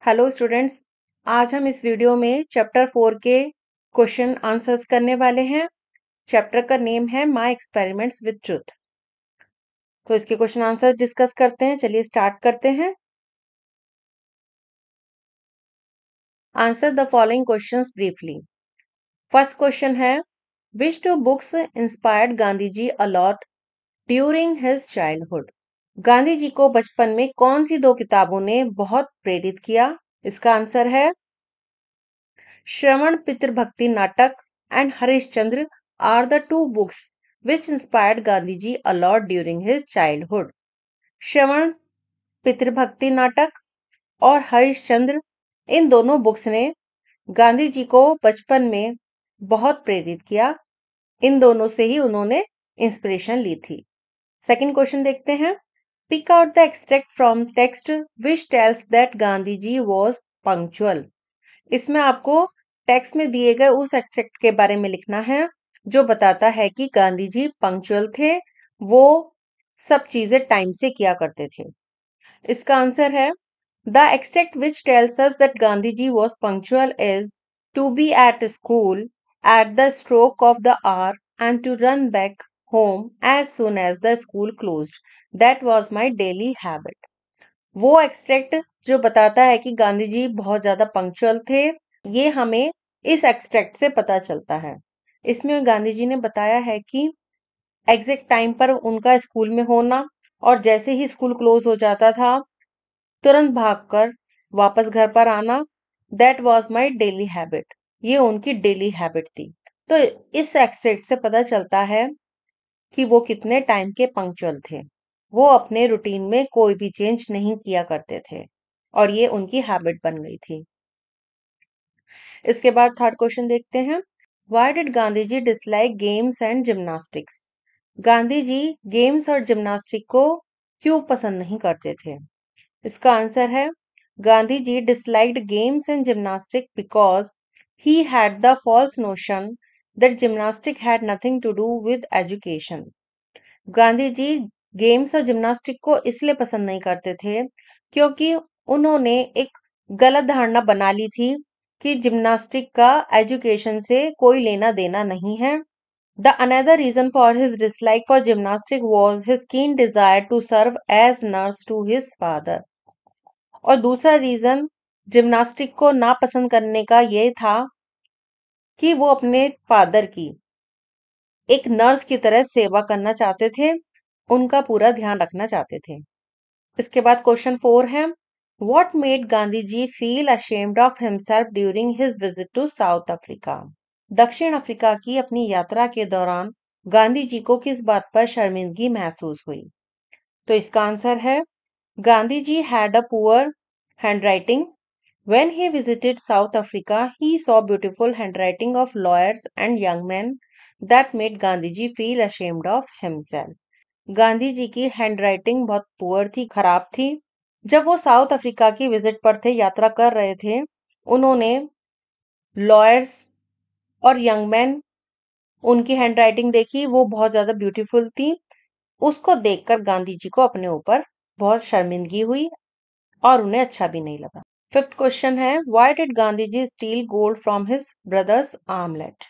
Hello students. आज हम इस वीडियो में चैप्टर 4 के क्वेश्चन आंसर्स करने वाले हैं। चैप्टर का नेम है माय एक्सपेरिमेंट्स विद ट्रुथ। तो इसके क्वेश्चन आंसर डिस्कस करते हैं। चलिए स्टार्ट करते हैं। Answer the following questions briefly. First question है, which two books inspired Gandhi ji a lot during his childhood. Gandhi ji को बचपन में कौन सी दो किताबों ने बहुत प्रेरित किया? इसका आंसर है श्रवण पितृभक्ति नाटक and Harishchandra are the two books which inspired Gandhiji a lot during his childhood. श्रवण पितृभक्ति नाटक और हरिश्चंद्र, इन दोनों बुक्स ने गांधी जी को बचपन में बहुत प्रेरित किया। इन दोनों से ही उन्होंने इंस्पिरेशन ली थी। सेकंड क्वेश्चन देखते हैं। Pick out the extract from text which tells that Gandhi ji was punctual. इसमें आपको टेक्स्ट में दिए गए उस एक्सट्रैक्ट के बारे में लिखना है जो बताता है कि गांधी जी पंक्चुअल थे, वो सब चीजें टाइम से किया करते थे। इसका आंसर है the extract which tells us that Gandhi ji was punctual is to be at school at the stroke of the hour and to run back home as soon as the school closed. That was my daily habit. वो extract जो बताता है कि गांधी जी बहुत ज्यादा punctual थे, ये हमें इस एक्सट्रैक्ट से पता चलता है। इसमें गांधी जी ने बताया है कि एग्जैक्ट टाइम पर उनका स्कूल में होना और जैसे ही स्कूल क्लोज हो जाता था तुरंत भागकर वापस घर पर आना, that was my daily habit. ये उनकी डेली हैबिट थी। तो इस एक्सट्रैक्ट से पता चलता है कि वो कितने टाइम के पंक्चुअल थे। वो अपने रूटीन में कोई भी चेंज नहीं किया करते थे और ये उनकी हैबिट बन गई थी। इसके बाद थर्ड क्वेश्चन देखते हैं। Why did Gandhi ji dislike games and gymnastics. Gandhi ji games और जिम्नास्टिक को क्यों पसंद नहीं करते थे? इसका आंसर है Gandhi ji disliked games and gymnastic because he had the false notion that gymnastic had nothing to do with education. Gandhi ji games और जिम्नास्टिक को इसलिए पसंद नहीं करते थे क्योंकि उन्होंने एक गलत धारणा बना ली थी कि जिम्नास्टिक का एजुकेशन से कोई लेना देना नहीं है। The another reason for his dislike for gymnastic was his keen desire to serve as nurse to his father. और दूसरा रीजन जिम्नास्टिक को नापसंद करने का ये था कि वो अपने फादर की एक नर्स की तरह सेवा करना चाहते थे, उनका पूरा ध्यान रखना चाहते थे। इसके बाद क्वेश्चन 4 है, what made Gandhi ji feel ashamed of himself during his visit to South Africa. दक्षिण अफ्रीका की अपनी यात्रा के दौरान गांधी जी को किस बात पर शर्मिंदगी महसूस हुई? तो इसका आंसर है Gandhi ji had a poor handwriting. When he visited South Africa, he saw beautiful handwriting of lawyers and young men that made Gandhiji feel ashamed of himself. Gandhi ji की हैंडराइटिंग बहुत पुअर थी, खराब थी। जब वो साउथ अफ्रीका की विजिट पर थे, यात्रा कर रहे थे, उन्होंने लॉयर्स और यंग मैन, उनकी हैंडराइटिंग देखी, वो बहुत ज्यादा ब्यूटीफुल थी। उसको देखकर गांधी जी को अपने ऊपर बहुत शर्मिंदगी हुई और उन्हें अच्छा भी नहीं लगा। फिफ्थ क्वेश्चन है, why did Gandhi ji steal gold from his brother's armlet.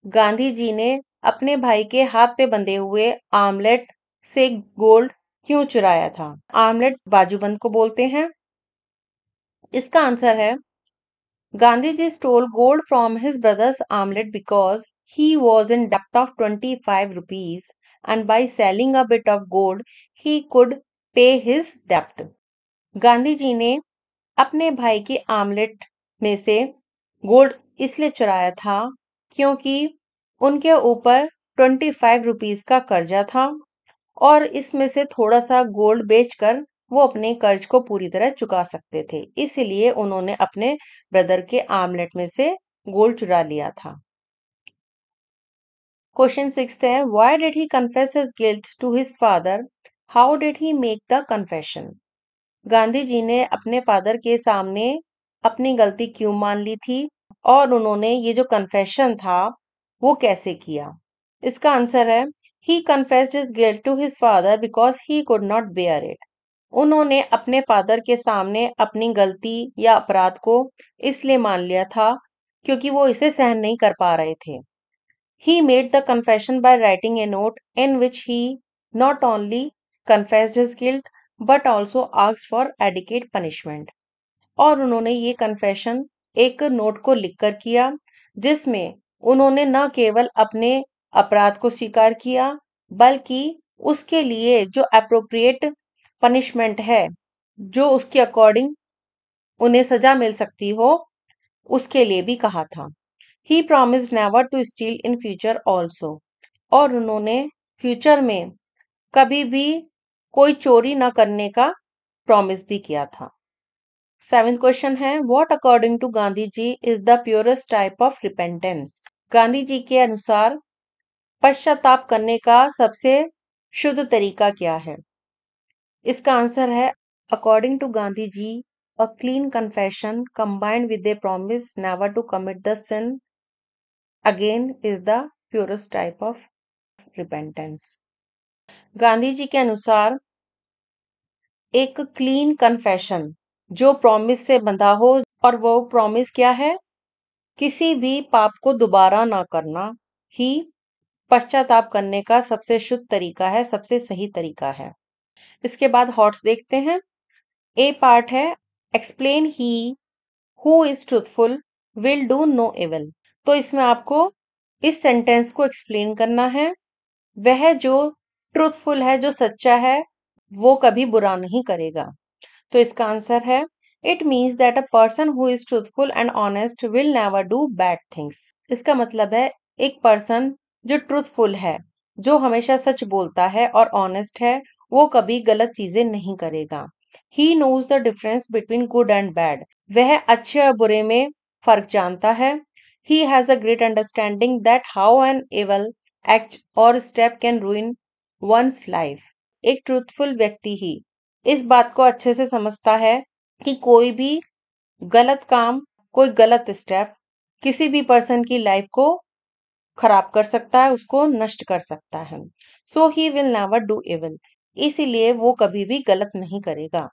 Gandhi ji ने अपने भाई के हाथ पे बंधे हुए आर्मलेट से गोल्ड क्यों चुराया था? आर्मलेट बाजूबंद को बोलते हैं। इसका आंसर है Gandhi ji stole gold from his brother's armlet because he was in debt of 25 rupees and by selling a bit of gold he could pay his debt. Gandhi ji ने अपने भाई के आमलेट में से गोल्ड इसलिए चुराया था क्योंकि उनके ऊपर 25 रुपीस का कर्जा था और इसमें से थोड़ा सा गोल्ड बेचकर वो अपने कर्ज को पूरी तरह चुका सकते थे, इसीलिए उन्होंने अपने ब्रदर के आमलेट में से गोल्ड चुरा लिया था। क्वेश्चन 6 है, why did he confess his guilt to his father, how did he make the confession. Gandhi ji ने अपने फादर के सामने अपनी गलती क्यों मान ली थी और उन्होंने ये जो कन्फेशन था वो कैसे किया? इसका आंसर है he confessed his guilt to his father because he could not bear it. उन्होंने अपने फादर के सामने अपनी गलती या अपराध को इसलिए मान लिया था क्योंकि वो इसे सहन नहीं कर पा रहे थे। He made the confession by writing a note in which he not only confessed his guilt but also asked for adequate punishment. और उन्होंने ये कन्फेशन एक नोट को लिखकर किया जिसमें उन्होंने न केवल अपने अपराध को स्वीकार किया बल्कि उसके लिए जो अप्रोप्रिएट पनिशमेंट है जो उसके अकॉर्डिंग उन्हें सजा मिल सकती हो उसके लिए भी कहा था। ही promised never to steal in future also और उन्होंने फ्यूचर में कभी भी कोई चोरी न करने का प्रॉमिस भी किया था। सेवेंथ क्वेश्चन है what according to Gandhi ji is the purest type of repentance. Gandhi ji के अनुसार पश्चाताप करने का सबसे शुद्ध तरीका क्या है? इसका आंसर है according to Gandhi ji a clean confession combined with a promise never to commit the sin again is the purest type of repentance. Gandhi ji के अनुसार एक क्लीन कन्फेशन जो प्रॉमिस से बंधा हो और वो प्रॉमिस क्या है? किसी भी पाप को दोबारा ना करना ही पश्चाताप करने का सबसे शुद्ध तरीका है, सबसे सही तरीका है। इसके बाद हॉट्स देखते हैं। ए पार्ट है explain he who is truthful will do no evil. तो इसमें आपको इस सेंटेंस को एक्सप्लेन करना है। वह जो ट्रूथफुल है, जो सच्चा है, वो कभी बुरा नहीं करेगा। तो इसका आंसर है it means that a person who is truthful and honest will never do bad things. इसका मतलब है एक पर्सन जो ट्रूथफुल है, जो हमेशा सच बोलता है और ऑनेस्ट है, वो कभी गलत चीजें नहीं करेगा। He knows the difference between good and bad. वह अच्छे और बुरे में फर्क जानता है। He has a great understanding that how an evil act और step can ruin one's life. एक ट्रूथफुल व्यक्ति ही इस बात को अच्छे से समझता है कि कोई भी गलत काम, कोई गलत स्टेप किसी भी पर्सन की लाइफ को खराब कर सकता है, उसको नष्ट कर सकता है। So he will never do evil. इसीलिए वो कभी भी गलत नहीं करेगा।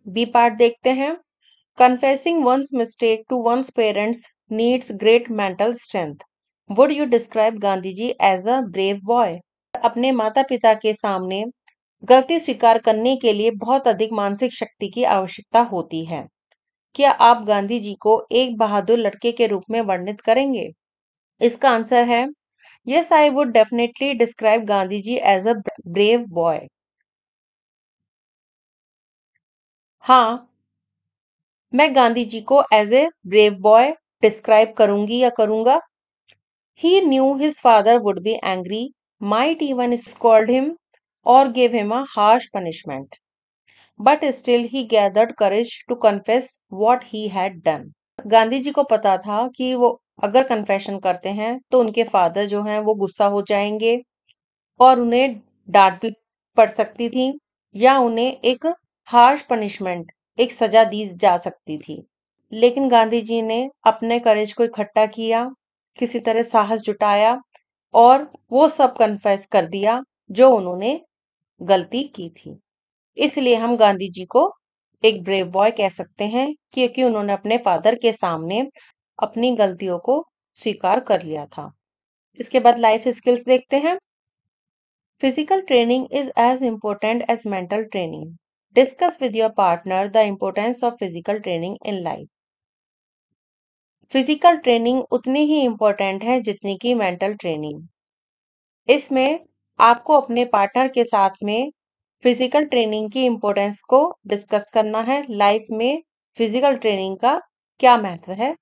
बी पार्ट देखते हैं। Confessing one's mistake to one's parents needs great mental strength. Would you describe Gandhi ji as a brave boy? अपने माता पिता के सामने गलती स्वीकार करने के लिए बहुत अधिक मानसिक शक्ति की आवश्यकता होती है। क्या आप गांधी जी को एक बहादुर लड़के के रूप में वर्णित करेंगे? इसका आंसर है yes I would definitely describe Gandhi ji as a brave boy. हाँ, मैं गांधी जी को as a brave boy describe करूंगी या करूंगा। He knew his father would be angry, might even scold him or give him a harsh punishment. But still he gathered courage to confess what he had done. Gandhi ji को पता था कि वो अगर confession करते हैं तो उनके फादर जो हैं वो गुस्सा हो जाएंगे और उन्हें डांट भी पड़ सकती थी या उन्हें एक हार्श पनिशमेंट, एक सजा दी जा सकती थी। लेकिन गांधी जी ने अपने करेज को इकट्ठा किया, किसी तरह साहस जुटाया और वो सब कन्फेस कर दिया जो उन्होंने गलती की थी। इसलिए हम गांधी जी को एक ब्रेव बॉय कह सकते हैं क्योंकि उन्होंने अपने फादर के सामने अपनी गलतियों को स्वीकार कर लिया था। इसके बाद लाइफ स्किल्स देखते हैं। Physical training is as important as mental training. Discuss with your partner the importance of physical training in life. Physical training उतनी ही इम्पोर्टेंट है जितनी की मेंटल ट्रेनिंग। इसमें आपको अपने पार्टनर के साथ में फिजिकल ट्रेनिंग की इम्पोर्टेंस को डिस्कस करना है। लाइफ में फिजिकल ट्रेनिंग का क्या महत्व है,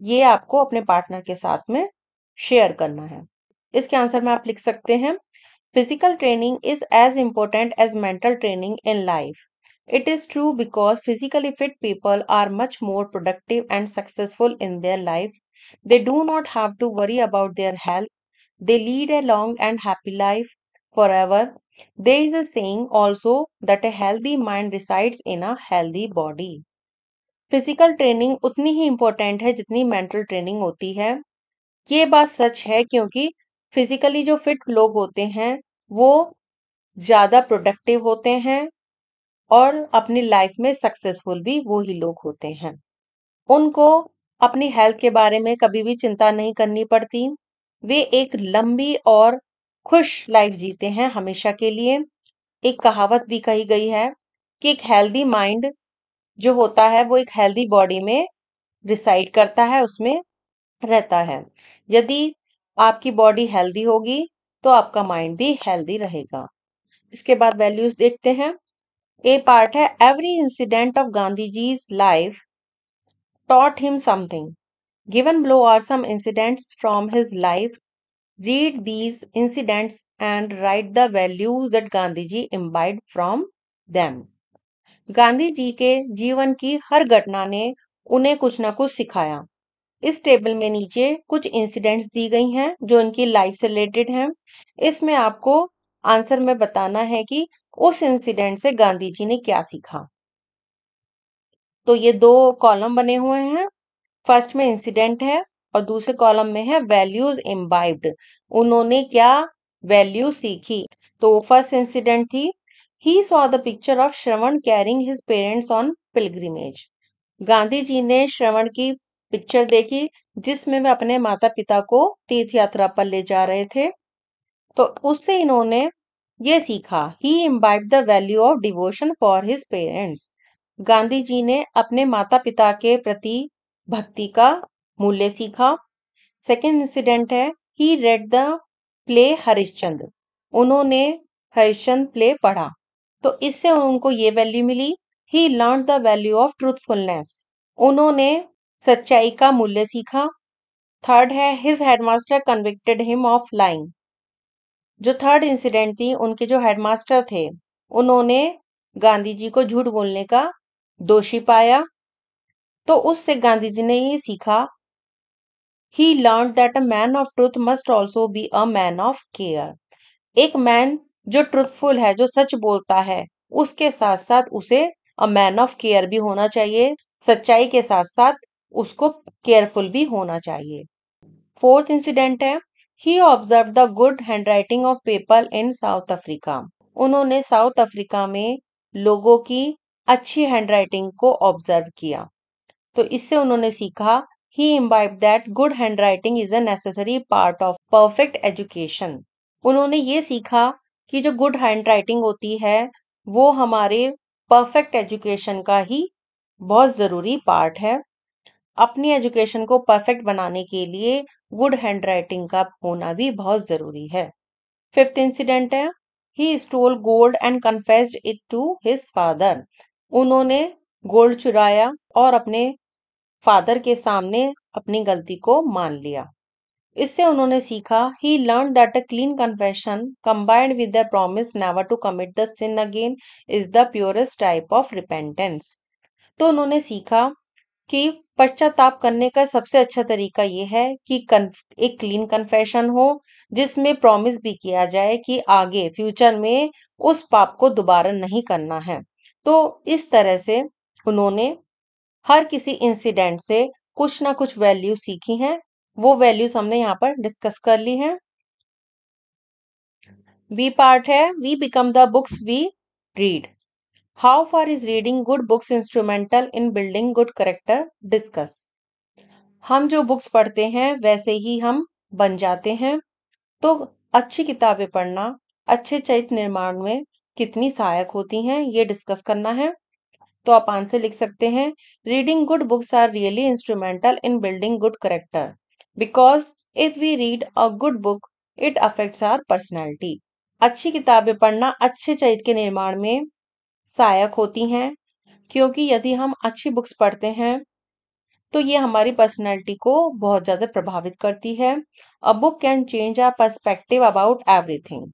ये आपको अपने पार्टनर के साथ में शेयर करना है। इसके आंसर में आप लिख सकते हैं physical training is as important as mental training in life. It is true because physically fit people are much more productive and successful in their life. They do not have to worry about their health. They lead a long and happy life forever. There is a saying also that a healthy mind resides in a healthy body. Physical training उतनी ही important है जितनी mental training होती है। ये बात सच है क्योंकि फिजिकली जो फिट लोग होते हैं वो ज्यादा प्रोडक्टिव होते हैं और अपनी लाइफ में सक्सेसफुल भी वो ही लोग होते हैं। उनको अपनी हेल्थ के बारे में कभी भी चिंता नहीं करनी पड़ती। वे एक लंबी और खुश लाइफ जीते हैं हमेशा के लिए। एक कहावत भी कही गई है कि एक हेल्दी माइंड जो होता है वो एक हेल्दी बॉडी में रिसाइड करता है, उसमें रहता है। यदि आपकी बॉडी हेल्दी होगी तो आपका माइंड भी हेल्दी रहेगा। इसके बाद वैल्यूज देखते हैं। ए पार्ट है every incident of Gandhi ji's life taught him something. Given below are some incidents from his life. Read these incidents and write the values that Gandhiji imbibed from them. Gandhi ji के जीवन की हर घटना ने उन्हें कुछ ना कुछ सिखाया। इस टेबल में नीचे कुछ इंसिडेंट्स दी गई हैं जो उनकी लाइफ से रिलेटेड हैं। इसमें आपको आंसर में बताना है कि उस इंसिडेंट से गांधी जी ने क्या सीखा। तो ये दो कॉलम बने हुए हैं। फर्स्ट में इंसिडेंट है और दूसरे कॉलम में है वैल्यूज इम्बाइब्ड। उन्होंने क्या वैल्यू सीखी। तो फर्स्ट इंसिडेंट थी he saw the picture of Shravan carrying his parents on pilgrimage. Gandhi ji ने श्रवण की पिक्चर देखी जिसमें वे अपने माता पिता को तीर्थ यात्रा पर ले जा रहे थे। तो उससे इन्होंने ये सीखा he imbibed the value of devotion for his parents. Gandhi ji ने अपने माता पिता के प्रति भक्ति का मूल्य सीखा। सेकेंड इंसिडेंट है he read the play Harishchandra. उन्होंने हरिश्चंद्र प्ले पढ़ा तो इससे उनको ये वैल्यू मिली he learn the value of truthfulness. उन्होंने सच्चाई का मूल्य सीखा। थर्ड है his headmaster convicted him of lying. जो थर्ड इंसिडेंट थी उनके जो हेडमास्टर थे उन्होंने गांधी जी को झूठ बोलने का दोषी पाया। तो उससे गांधी जी ने ये सीखा he learn that a man of truth must also be a man of care. एक मैन जो ट्रुथफुल है, जो सच बोलता है, उसके साथ साथ उसे अ मैन ऑफ केयर भी होना चाहिए। सच्चाई के साथ साथ उसको केयरफुल भी होना चाहिए। फोर्थ इंसिडेंट है he observe the good handwriting of people in South Africa. उन्होंने साउथ अफ्रीका में लोगों की अच्छी हैंडराइटिंग को ऑब्जर्व किया। तो इससे उन्होंने सीखा ही imbibed that good handwriting is a necessary part of perfect education. उन्होंने ये सीखा कि जो गुड हैंडराइटिंग होती है वो हमारे परफेक्ट एजुकेशन का ही बहुत जरूरी पार्ट है। अपनी एजुकेशन को परफेक्ट बनाने के लिए गुड हैंडराइटिंग का होना भी बहुत जरूरी है। फिफ्थ इंसिडेंट है he stole gold and confessed it to his father. उन्होंने गोल्ड चुराया और अपने फादर के सामने अपनी गलती को मान लिया। इससे उन्होंने सीखा he learn that a clean confession combined with the promise never to commit the sin again is the purest type of repentance. तो उन्होंने सीखा कि पश्चाताप करने का सबसे अच्छा तरीका ये है कि एक क्लीन कन्फेशन हो जिसमें प्रॉमिस भी किया जाए कि आगे फ्यूचर में उस पाप को दोबारा नहीं करना है। तो इस तरह से उन्होंने हर किसी इंसिडेंट से कुछ ना कुछ वैल्यू सीखी हैं। वो वैल्यूज हमने यहाँ पर डिस्कस कर ली हैं। बी पार्ट है we become the books we read. How far is reading good books instrumental in building good character discuss. हम जो बुक्स पढ़ते हैं वैसे ही हम बन जाते हैं। तो अच्छी किताबें पढ़ना अच्छे चरित्र निर्माण में कितनी सहायक होती हैं ये डिस्कस करना है। तो आप आंसर लिख सकते हैं reading good books are really instrumental in building good character because if we read a good book it affects our personality. अच्छी किताबें पढ़ना अच्छे चरित्र के निर्माण में सहायक होती हैं क्योंकि यदि हम अच्छी बुक्स पढ़ते हैं तो ये हमारी पर्सनैलिटी को बहुत ज्यादा प्रभावित करती है। A book can change our perspective about everything.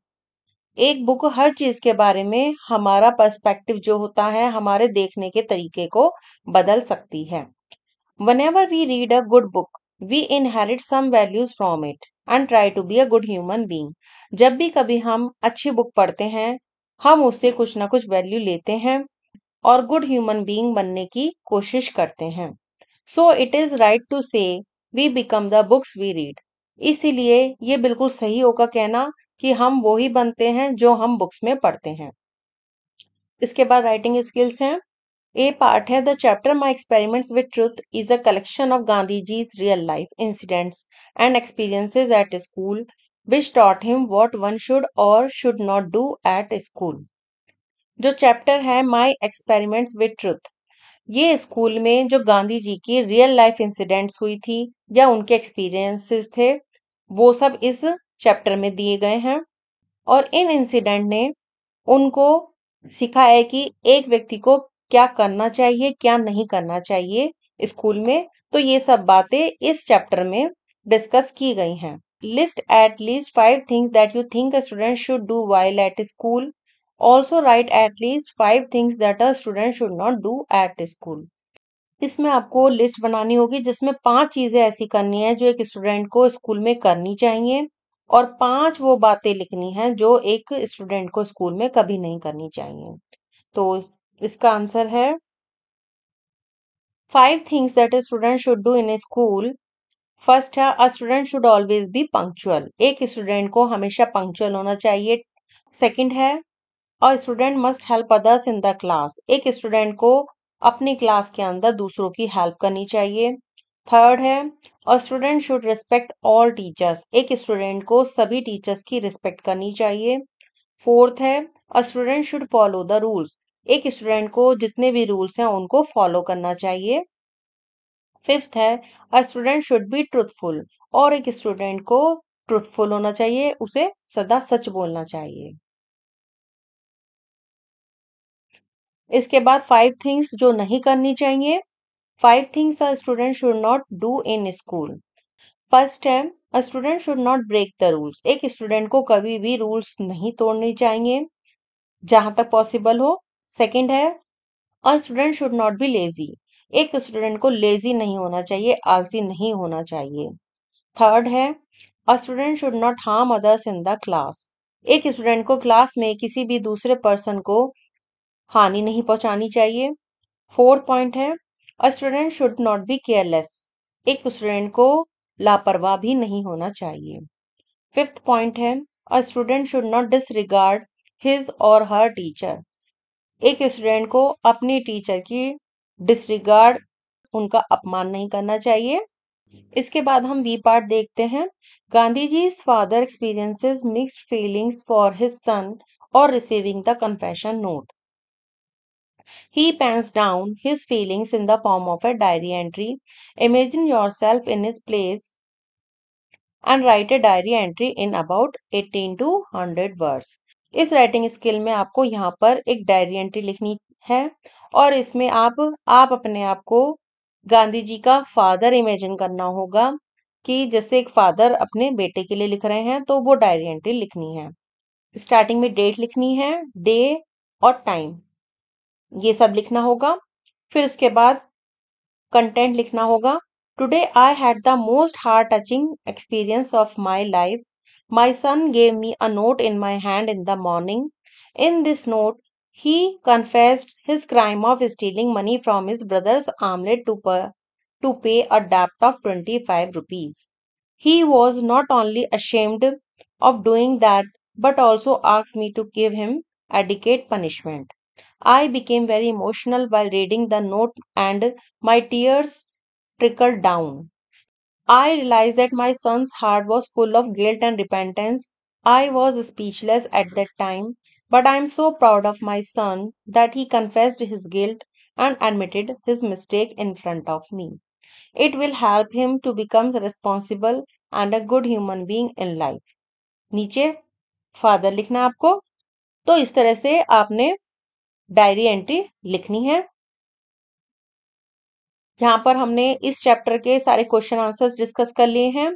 एक बुक हर चीज के बारे में हमारा पर्सपेक्टिव जो होता है, हमारे देखने के तरीके को बदल सकती है। Whenever we read a good book, we inherit some values from it and try to be a good human being. जब भी कभी हम अच्छी बुक पढ़ते हैं, हम उससे कुछ ना कुछ वैल्यू लेते हैं और गुड ह्यूमन बीइंग बनने की कोशिश करते हैं। So it is right to say we become the books we read. इसीलिए ये बिल्कुल सही होगा कहना कि हम वो ही बनते हैं जो हम बुक्स में पढ़ते हैं। इसके बाद राइटिंग स्किल्स हैं। ए पार्ट है the chapter my experiments with truth is a collection of Gandhi ji's real life incidents and experiences at school which taught him what one should और should not do at school. जो chapter है my experiments with truth, ये school में जो गांधी जी की real life incidents हुई थी या उनके एक्सपीरियंसेस थे, वो सब इस चैप्टर में दिए गए हैं। और इन इंसिडेंट ने उनको सिखाया है कि एक व्यक्ति को क्या करना चाहिए, क्या नहीं करना चाहिए स्कूल में। तो ये सब बातें इस चैप्टर में डिस्कस की गई हैं। List at least 5 things that you think a student should do while at school. Also right at least 5 things that a student should not do at school. इसमें आपको लिस्ट बनानी होगी जिसमें 5 चीजें ऐसी करनी है जो एक स्टूडेंट को स्कूल में करनी चाहिए, और 5 वो बातें लिखनी है जो एक स्टूडेंट को स्कूल में कभी नहीं करनी चाहिए। तो इसका आंसर है 5 things that a student should do in a school। First है a student should always be punctual. एक स्टूडेंट को हमेशा पंक्चुअल होना चाहिए। सेकंड है a student must help others in the class. एक स्टूडेंट को अपनी क्लास के अंदर दूसरों की हेल्प करनी चाहिए। थर्ड है a student should respect all teachers. एक स्टूडेंट को सभी टीचर्स की रिस्पेक्ट करनी चाहिए। फोर्थ है a student should follow the rules. एक स्टूडेंट को जितने भी रूल्स हैं उनको फॉलो करना चाहिए। फिफ्थ है a student should be truthful. और एक स्टूडेंट को ट्रूथफुल होना चाहिए, उसे सदा सच बोलना चाहिए। इसके बाद 5 थिंग्स जो नहीं करनी चाहिए। 5 things a student should not do in school. First है a student should not break the rules. एक स्टूडेंट को कभी भी रूल्स नहीं तोड़ने चाहिए जहां तक पॉसिबल हो। सेकंड है a student should not be lazy. एक स्टूडेंट को लेजी नहीं होना चाहिए, आलसी नहीं होना चाहिए। थर्ड है a student should not harm others in the class. एक स्टूडेंट को क्लास में किसी भी दूसरे पर्सन को हानि नहीं पहुंचानी चाहिए। फोर्थ पॉइंट है a student should not be careless. एक स्टूडेंट को लापरवाह भी नहीं होना चाहिए। फिफ्थ पॉइंट है a student should not disregard his और हर टीचर। एक स्टूडेंट को अपनी टीचर की डिसरिगार्ड, उनका अपमान नहीं करना चाहिए। इसके बाद हम बी पार्ट देखते हैं। Gandhi ji's father experiences mixed feelings for his son और receiving the confession note. He pens down his feelings in the form of a diary entry. Imagine yourself in his place and write a diary entry in about 18 to 100 words. इस writing skill में आपको यहाँ पर एक diary entry लिखनी है, और इसमें आप अपने आप को गांधी जी का फादर इमेजिन करना होगा कि जैसे एक फादर अपने बेटे के लिए लिख रहे हैं, तो वो डायरी एंट्री लिखनी है। स्टार्टिंग में डेट लिखनी है, डे और टाइम, ये सब लिखना होगा। फिर उसके बाद कंटेंट लिखना होगा। Today I had the most heart touching experience of my life. My son gave me a note in my hand in the morning. In this note he confessed his crime of stealing money from his brother's omelette to pay a debt of 25 rupees. He was not only ashamed of doing that, but also asked me to give him adequate punishment. I became very emotional while reading the note and my tears trickled down. I realized that my son's heart was full of guilt and repentance. I was speechless at that time, but I am so proud of my son that he confessed his guilt and admitted his mistake in front of me. It will help him to become responsible and a good human being in life. नीचे father लिखना है आपको। तो इस तरह से आपने diary entry लिखनी है। यहाँ पर हमने इस चैप्टर के सारे क्वेश्चन आंसर्स डिस्कस कर लिए हैं।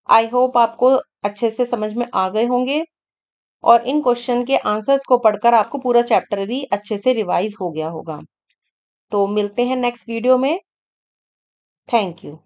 आई होप आपको अच्छे से समझ में आ गए होंगे, और इन क्वेश्चन के आंसर्स को पढ़कर आपको पूरा चैप्टर भी अच्छे से रिवाइज हो गया होगा। तो मिलते हैं नेक्स्ट वीडियो में। Thank you.